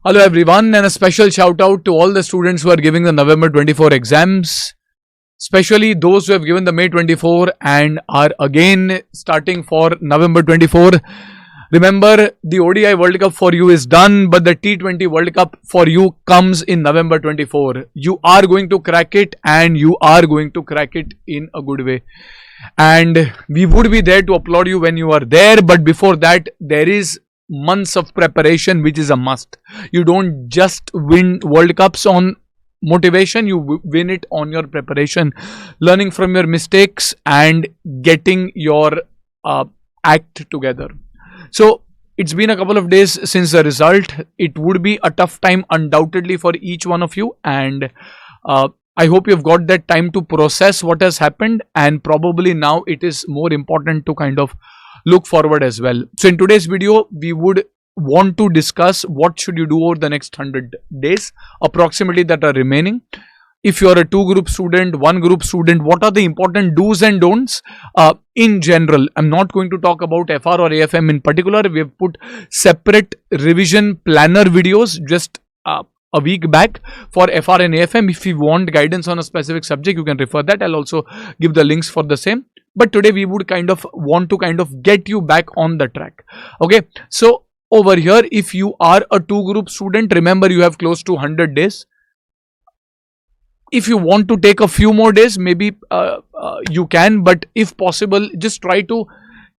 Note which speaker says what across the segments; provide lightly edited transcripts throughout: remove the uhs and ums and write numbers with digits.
Speaker 1: Hello everyone, and a special shout out to all the students who are giving the November 24 exams, especially those who have given the May 24 and are again starting for November 24. Remember, the ODI World Cup for you is done, but the T20 World Cup for you comes in November 24. You are going to crack it, and you are going to crack it in a good way. And we would be there to applaud you when you are there, but before that, there is months of preparation which is a must. You don't just win World Cups on motivation, you win it on your preparation, learning from your mistakes and getting your act together. So it's been a couple of days since the result. It would be a tough time undoubtedly for each one of you, and I hope you've got that time to process what has happened, and probably now it is more important to kind of look forward as well. So in today's video, we would want to discuss what should you do over the next 100 days approximately that are remaining. If you are a 2-group student, 1-group student, what are the important do's and don'ts in general? I'm not going to talk about FR or AFM in particular. We have put separate revision planner videos just a week back for FR and AFM. If you want guidance on a specific subject, you can refer that. I'll also give the links for the same. But today we would want to get you back on the track. Okay, so over here, if you are a 2-group student, remember you have close to 100 days. If you want to take a few more days, maybe you can, but if possible, just try to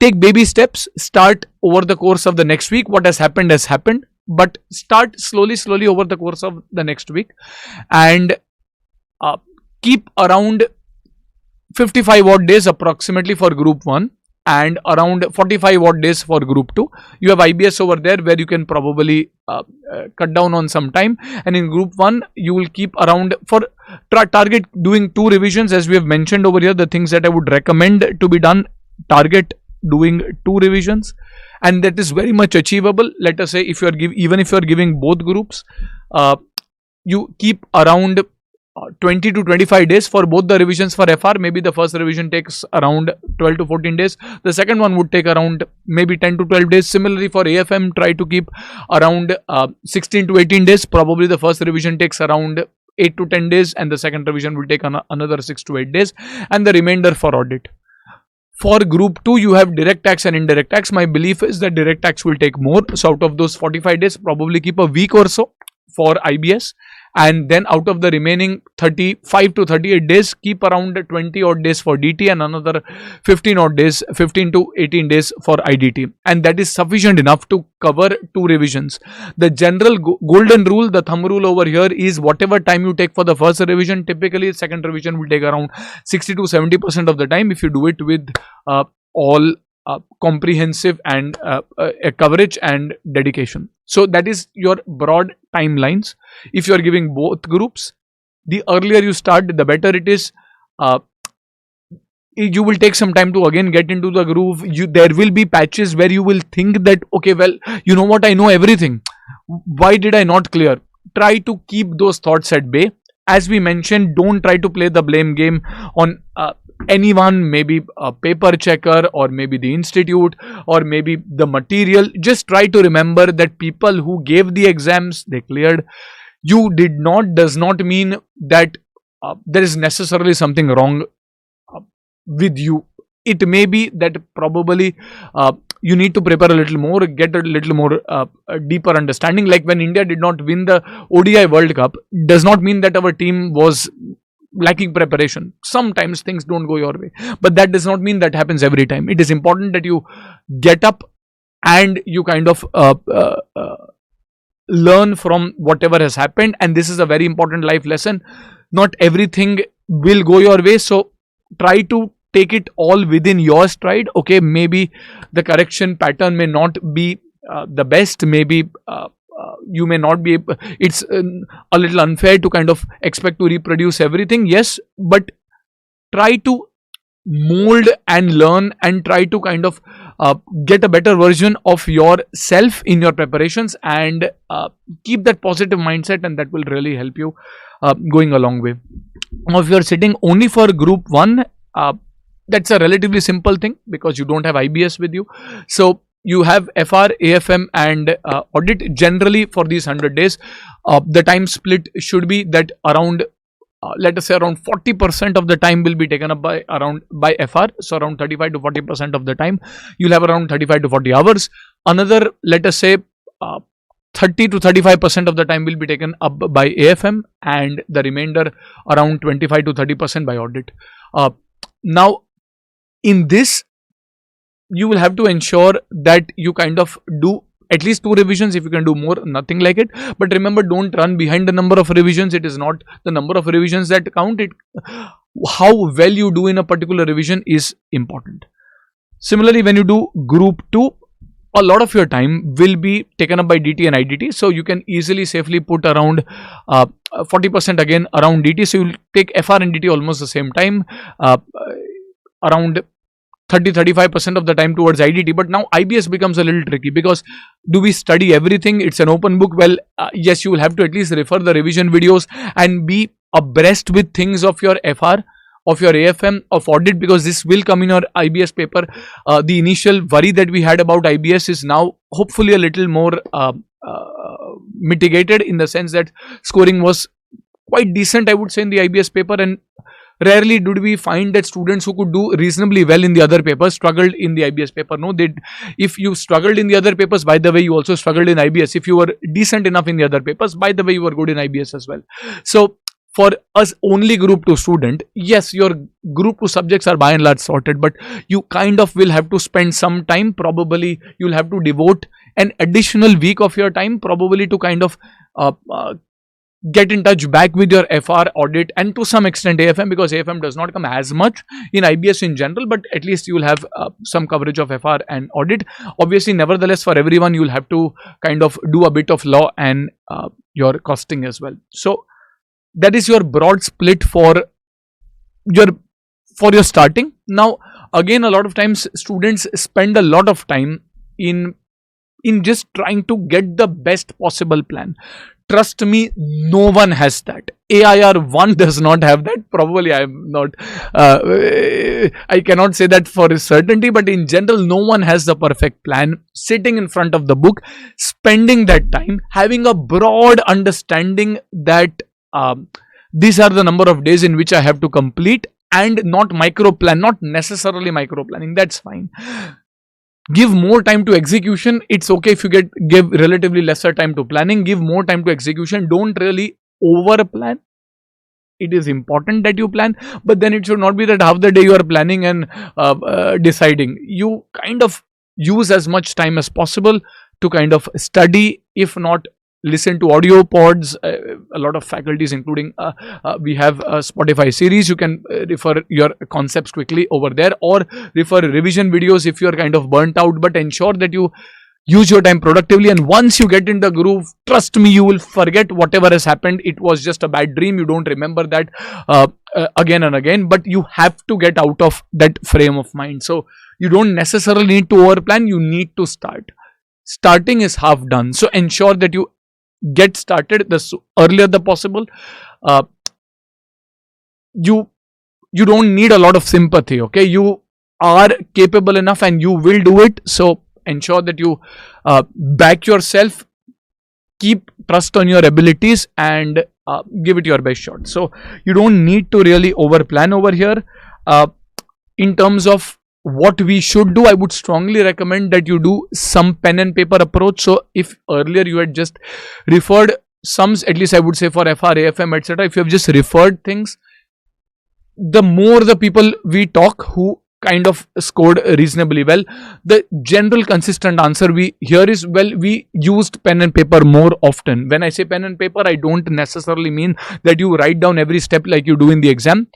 Speaker 1: take baby steps. Start over the course of the next week. What has happened, but start slowly over the course of the next week, and keep around 55 odd days approximately for group 1 and around 45 odd days for group 2. You have IBS over there where you can probably cut down on some time, and in group 1 you will keep around for target doing 2 revisions, as we have mentioned over here. The things that I would recommend to be done: target doing 2 revisions, and that is very much achievable. Let us say if you are even if you are giving both groups, you keep around 20 to 25 days for both the revisions. For FR, maybe the first revision takes around 12 to 14 days. The second one would take around maybe 10 to 12 days. Similarly for AFM, try to keep around 16 to 18 days. Probably the first revision takes around 8 to 10 days, and the second revision will take another 6 to 8 days, and the remainder for audit. For group 2, you have direct tax and indirect tax. My belief is that direct tax will take more. So out of those 45 days, probably keep a week or so for IBS, and then out of the remaining 35 to 38 days, keep around 20 odd days for DT and another 15 to 18 days for IDT, and that is sufficient enough to cover 2 revisions. The general golden rule, the thumb rule over here is whatever time you take for the first revision, typically second revision will take around 60 to 70% of the time if you do it with all comprehensive and coverage and dedication. So that is your broad timelines. If you are giving both groups, the earlier you start, the better it is. You will take some time to again get into the groove. There will be patches where you will think that, okay, well, you know what, I know everything. Why did I not clear? Try to keep those thoughts at bay. As we mentioned, don't try to play the blame game on anyone, maybe a paper checker, or maybe the institute, or maybe the material. Just try to remember that people who gave the exams, they cleared. You did not does not mean that there is necessarily something wrong with you. It may be that probably you need to prepare a little more, get a little more deeper understanding. Like when India did not win the ODI World Cup, does not mean that our team was lacking preparation. Sometimes things don't go your way, but that does not mean that happens every time. It is important that you get up and you kind of learn from whatever has happened, and this is a very important life lesson. Not everything will go your way, so try to take it all within your stride. Okay, maybe the correction pattern may not be the best, maybe you may not be, it's a little unfair to kind of expect to reproduce everything. Yes, but try to mold and learn and try to kind of get a better version of yourself in your preparations, and keep that positive mindset, and that will really help you going a long way. Now if you are sitting only for group 1, that's a relatively simple thing because you don't have IBS with you. So you have FR, AFM and audit. Generally for these 100 days, the time split should be that around let us say around 40% of the time will be taken up by FR. So around 35 to 40% of the time you'll have around 35 to 40 hours. Another, let us say 30 to 35% of the time will be taken up by AFM, and the remainder around 25 to 30% by audit. Now in this you will have to ensure that you kind of do at least 2 revisions. If you can do more, nothing like it, but remember, don't run behind the number of revisions. It is not the number of revisions that count, it how well you do in a particular revision is important. Similarly, when you do group 2, a lot of your time will be taken up by DT and IDT, so you can easily safely put around 40% again around DT. So you will take FR and DT almost the same time, around 30-35% of the time towards IDT. But now IBS becomes a little tricky, because do we study everything? It's an open book. Well, yes, you will have to at least refer the revision videos and be abreast with things of your FR, of your AFM, of audit, because this will come in your IBS paper. The initial worry that we had about IBS is now hopefully a little more mitigated, in the sense that scoring was quite decent, I would say, in the IBS paper, and rarely did we find that students who could do reasonably well in the other papers struggled in the IBS paper. No, if you struggled in the other papers, by the way, you also struggled in IBS. If you were decent enough in the other papers, by the way, you were good in IBS as well. So for us only group 2 student, yes, your group 2 subjects are by and large sorted, but you kind of will have to spend some time. Probably you'll have to devote an additional week of your time probably to kind of get in touch back with your FR, audit, and to some extent AFM, because AFM does not come as much in IBS in general, but at least you will have some coverage of FR and audit. Obviously, nevertheless, for everyone, you will have to kind of do a bit of law and your costing as well. So that is your broad split for your starting. Now again, a lot of times students spend a lot of time in just trying to get the best possible plan. Trust me, no one has that. AIR1 does not have that. Probably I am not, I cannot say that for a certainty, but in general, no one has the perfect plan. Sitting in front of the book, spending that time, having a broad understanding that these are the number of days in which I have to complete, and not micro plan, not necessarily micro planning. That's fine. Give more time to execution. It's okay if you give relatively lesser time to planning. Give more time to execution. Don't really over plan. It is important that you plan, but then it should not be that half the day you are planning and deciding. You kind of use as much time as possible to kind of study, if not listen to audio pods. A lot of faculties, including we have a Spotify series. You can refer your concepts quickly over there, or refer revision videos if you are kind of burnt out, but ensure that you use your time productively. And once you get in the groove, trust me, you will forget whatever has happened. It was just a bad dream. You don't remember that again and again, but you have to get out of that frame of mind. So you don't necessarily need to overplan. You need to start. Starting is half done. So ensure that you get started the earlier the possible. You don't need a lot of sympathy. Okay, you are capable enough and you will do it. So ensure that you back yourself, keep trust on your abilities, and give it your best shot. So you don't need to really over plan over here. In terms of what we should do, I would strongly recommend that you do some pen and paper approach. So if earlier you had just referred sums, at least I would say for FR, AFM, etc., if you have just referred things, the more the people we talk who kind of scored reasonably well, the general consistent answer we hear is, well, we used pen and paper more often. When I say pen and paper, I don't necessarily mean that you write down every step like you do in the exam.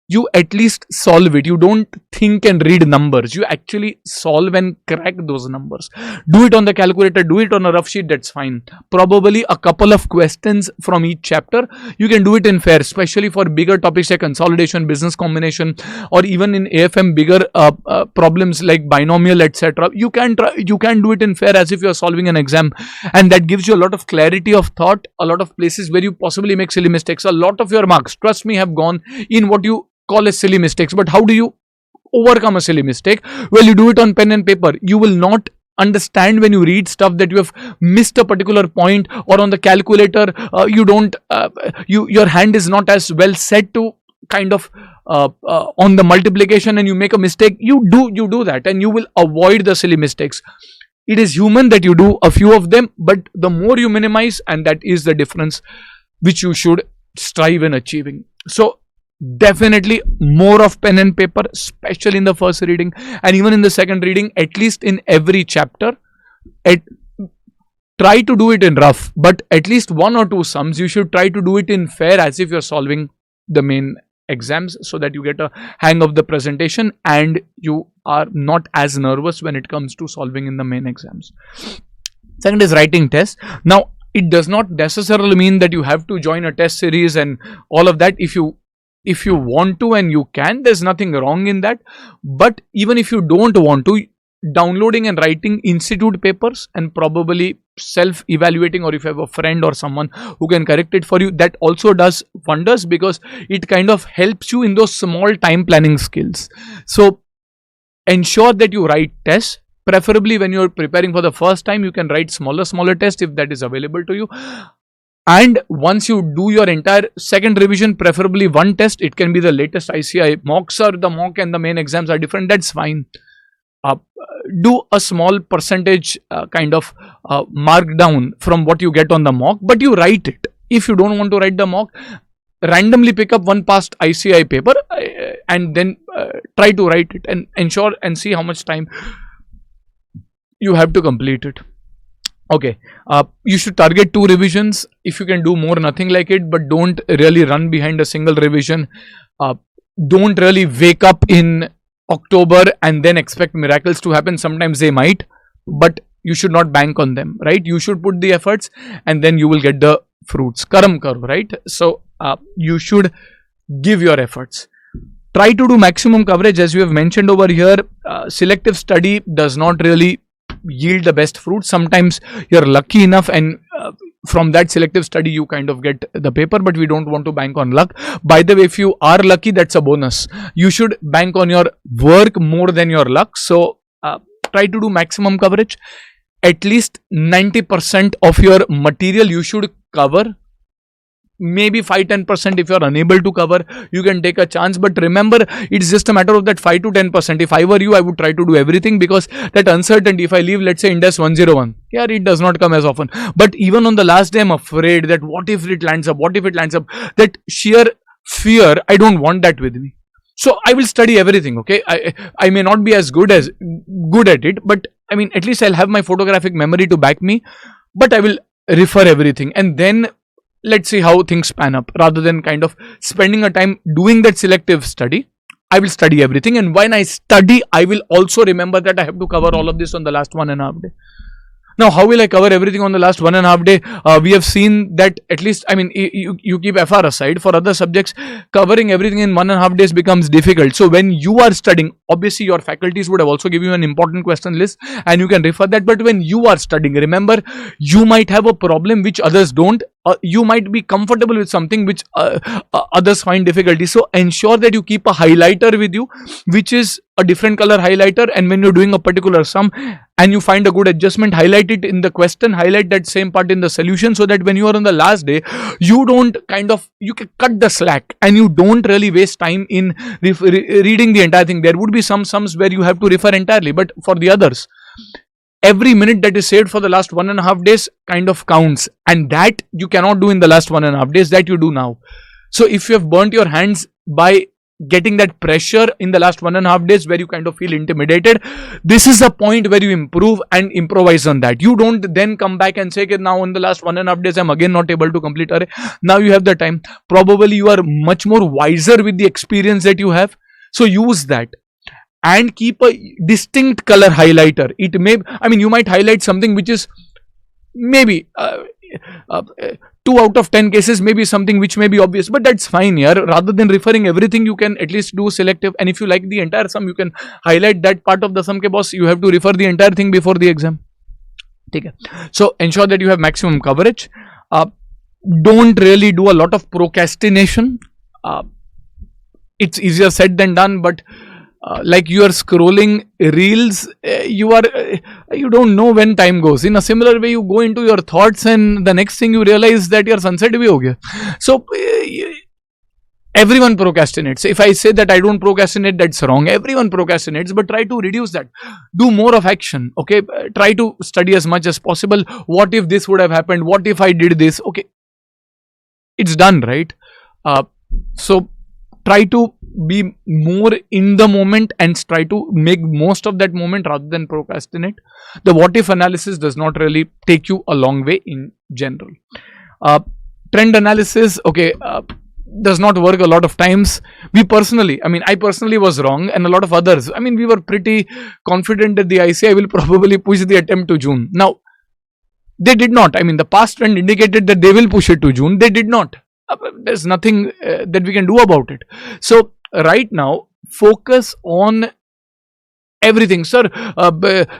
Speaker 1: You at least solve it. You don't think and read numbers. You actually solve and crack those numbers. Do it on the calculator, do it on a rough sheet, that's fine. Probably a couple of questions from each chapter. You can do it in fair, especially for bigger topics like consolidation, business combination, or even in AFM, bigger problems like binomial, etc. You can do it in fair as if you are solving an exam, and that gives you a lot of clarity of thought, a lot of places where you possibly make silly mistakes. A lot of your marks, trust me, have gone in what you call as silly mistakes. But how do you overcome a silly mistake? Well, you do it on pen and paper. You will not understand when you read stuff that you have missed a particular point, or on the calculator you don't your hand is not as well set to kind of on the multiplication, and you make a mistake. You do that, and you will avoid the silly mistakes. It is human that you do a few of them, but the more you minimize, and that is the difference which you should strive in achieving. So definitely more of pen and paper, especially in the first reading, and even in the second reading, at least in every chapter. Try to do it in rough, but at least one or two sums you should try to do it in fair, as if you're solving the main exams, so that you get a hang of the presentation and you are not as nervous when it comes to solving in the main exams. Second is writing tests. Now, it does not necessarily mean that you have to join a test series and all of that. If you want to and you can, there's nothing wrong in that. But even if you don't want to, downloading and writing institute papers and probably self-evaluating, or if you have a friend or someone who can correct it for you, that also does wonders, because it kind of helps you in those small time planning skills. So ensure that you write tests. Preferably when you're preparing for the first time, you can write smaller tests if that is available to you. And once you do your entire second revision, preferably one test. It can be the latest ICI mocks, or the mock and the main exams are different. That's fine. Do a small percentage kind of mark down from what you get on the mock, but you write it. If you don't want to write the mock, randomly pick up one past ICI paper and then try to write it, and ensure and see how much time you have to complete it. Okay, you should target 2 revisions. If you can do more, nothing like it, but don't really run behind a single revision. Don't really wake up in October and then expect miracles to happen. Sometimes they might, but you should not bank on them, right? You should put the efforts and then you will get the fruits. Karam karo, right? So you should give your efforts. Try to do maximum coverage, as we have mentioned over here. Selective study does not really yield the best fruits. Sometimes you're lucky enough, and from that selective study you kind of get the paper, but we don't want to bank on luck. By the way, if you are lucky, that's a bonus. You should bank on your work more than your luck. So try to do maximum coverage. At least 90% of your material you should cover. Maybe 5-10% if you are unable to cover, you can take a chance. But remember, it's just a matter of that 5 to 10%. If I were you, I would try to do everything, because that uncertainty, if I leave, let's say Index 101, yeah, it does not come as often. But even on the last day, I'm afraid that what if it lands up? What if it lands up? That sheer fear, I don't want that with me. So I will study everything. Okay, I may not be as good at it, but I mean, at least I'll have my photographic memory to back me. But I will refer everything, and then let's see how things pan up. Rather than kind of spending a time doing that selective study, I will study everything. And when I study, I will also remember that I have to cover all of this on the last 1.5 days. Now, how will I cover everything on the last 1.5 days? We have seen that, at least, I mean, you keep FR aside, for other subjects, covering everything in 1.5 days becomes difficult. So when you are studying, obviously your faculties would have also given you an important question list and you can refer that. But when you are studying, remember, you might have a problem which others don't. You might be comfortable with something which others find difficulty. So ensure that you keep a highlighter with you, which is a different color highlighter. And when you're doing a particular sum and you find a good adjustment, highlight it in the question, highlight that same part in the solution, so that when you are on the last day, you don't you can cut the slack and you don't really waste time in reading the entire thing. There would be some sums where you have to refer entirely, but for the others, every minute that is saved for the last 1.5 days kind of counts, and that you cannot do in the last 1.5 days, that you do now. So if you have burnt your hands by getting that pressure in the last 1.5 days where you kind of feel intimidated, this is a point where you improve and improvise on that. You don't then come back and say, okay, now in the last 1.5 days I'm again not able to complete array. Now you have the time. Probably you are much more wiser with the experience that you have. So use that. And keep a distinct color highlighter. It may, I mean, you might highlight something which is maybe 2 out of 10 cases, maybe something which may be obvious, but that's fine here. Rather than referring everything, you can at least do selective. And if you like the entire sum, you can highlight that part of the sum ke boss. You have to refer the entire thing before the exam. Okay. So ensure that you have maximum coverage. Don't really do a lot of procrastination. It's easier said than done, but like you are scrolling reels, you don't know when time goes. In a similar way, you go into your thoughts and the next thing you realize that your sunset bhi ho gaya. So everyone procrastinates. If I say that I don't procrastinate, that's wrong. Everyone procrastinates, but try to reduce that. Do more of action. Okay, try to study as much as possible. What if this would have happened? What if I did this? Okay, it's done, right? So try to be more in the moment and try to make most of that moment rather than procrastinate. The what if analysis does not really take you a long way in general. Trend analysis, okay, does not work a lot of times. I personally was wrong, and a lot of others, we were pretty confident that the ICI will probably push the attempt to June. Now, they did not. The past trend indicated that they will push it to June. They did not. There's nothing that we can do about it. So right now, focus on everything. Sir,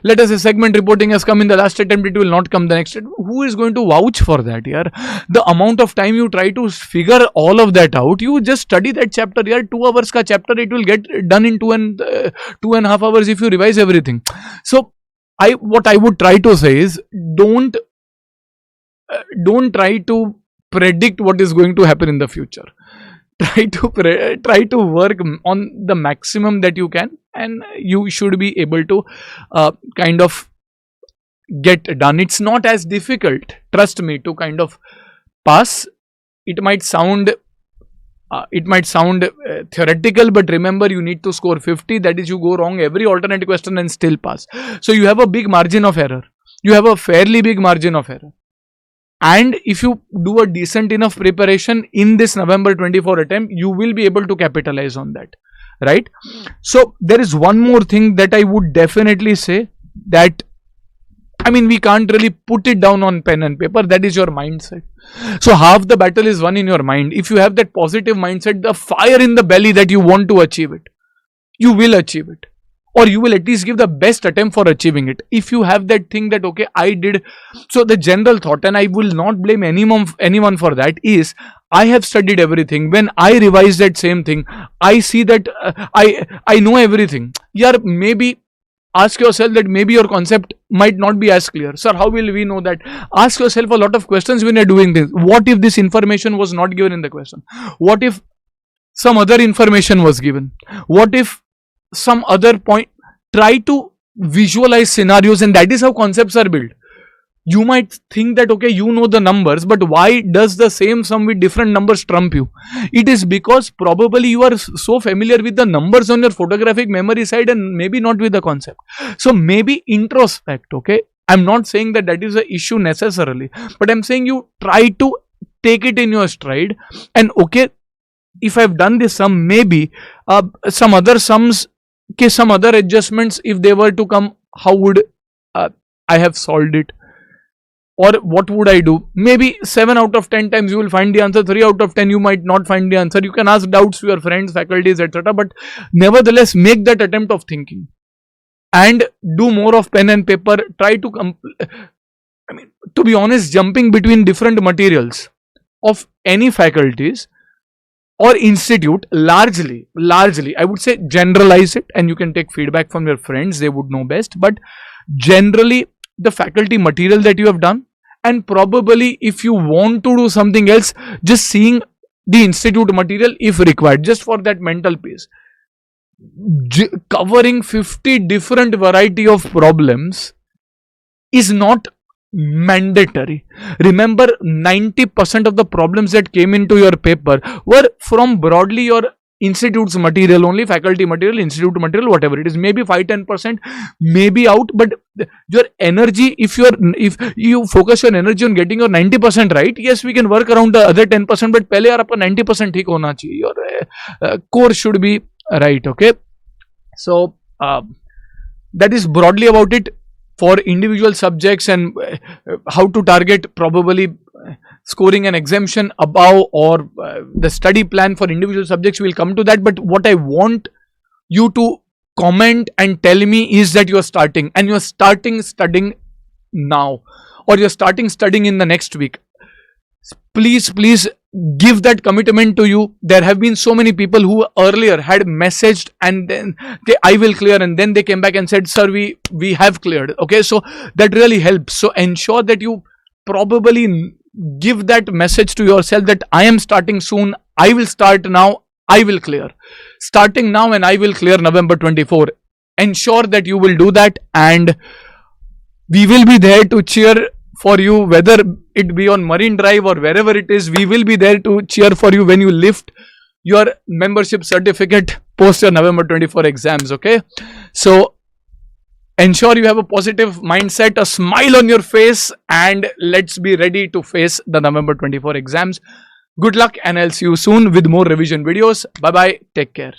Speaker 1: let us say segment reporting has come in the last attempt, it will not come the next attempt. Who is going to vouch for that, yaar? The amount of time you try to figure all of that out, you just study that chapter, yaar. 2 hours ka chapter, it will get done in 2.5 hours if you revise everything. So what I would try to say is, don't try to predict what is going to happen in the future. Try to work on the maximum that you can, and you should be able to kind of get done. It's not as difficult, trust me, to kind of pass. It might sound theoretical, but remember, you need to score 50. That is, you go wrong every alternate question and still pass. So you have a big margin of error. You have a fairly big margin of error. And if you do a decent enough preparation in this November 24 attempt, you will be able to capitalize on that, right? So there is one more thing that I would definitely say, that we can't really put it down on pen and paper. That is your mindset. So half the battle is won in your mind. If you have that positive mindset, the fire in the belly that you want to achieve it, you will achieve it. Or you will at least give the best attempt for achieving it. If you have that thing that, okay, I did. So the general thought, and I will not blame anyone for that, is I have studied everything. When I revise that same thing, I see that I know everything. Yeah, maybe ask yourself that maybe your concept might not be as clear. Sir, how will we know that? Ask yourself a lot of questions when you're doing this. What if this information was not given in the question? What if some other information was given? What if some other point? Try to visualize scenarios, and that is how concepts are built. You might think that, okay, you know the numbers, but why does the same sum with different numbers trump you? It is because probably you are so familiar with the numbers on your photographic memory side and maybe not with the concept. So maybe introspect, okay? I'm not saying that is an issue necessarily, but I'm saying you try to take it in your stride, and okay, if I've done this sum, maybe some other sums, some other adjustments, if they were to come, how would I have solved it? Or what would I do? Maybe 7 out of 10 times you will find the answer, 3 out of 10 you might not find the answer. You can ask doubts to your friends, faculties, etc. But nevertheless, make that attempt of thinking. And do more of pen and paper. Try to, to be honest, jumping between different materials of any faculties or institute, largely, I would say generalize it, and you can take feedback from your friends, they would know best. But generally, the faculty material that you have done, and probably if you want to do something else, just seeing the institute material if required, just for that mental peace. Covering 50 different variety of problems is not mandatory. Remember, 90% of the problems that came into your paper were from broadly your institute's material only, faculty material, institute material, whatever it is. Maybe 5-10% may be out, but your energy, if you focus your energy on getting your 90% right, yes, we can work around the other 10%, but pehle yaar apka 90% theek hona chahiye. Your core should be right, okay? So that is broadly about it for individual subjects, and how to target probably scoring an exemption above, or the study plan for individual subjects. We'll come to that. But what I want you to comment and tell me is that you are starting, and you are starting studying now, or you're starting studying in the next week. Please give that commitment to you. There have been so many people who earlier had messaged and then I will clear, and then they came back and said, sir, we have cleared. Okay, so that really helps. So ensure that you probably give that message to yourself that I am starting soon, I will start now, I will clear. Starting now and I will clear November 24. Ensure that you will do that, and we will be there to cheer for you, whether it be on Marine Drive or wherever it is. We will be there to cheer for you when you lift your membership certificate post your November 24 exams. Okay, so ensure you have a positive mindset, a smile on your face, and let's be ready to face the November 24 exams. Good luck, and I'll see you soon with more revision videos. Bye bye, take care.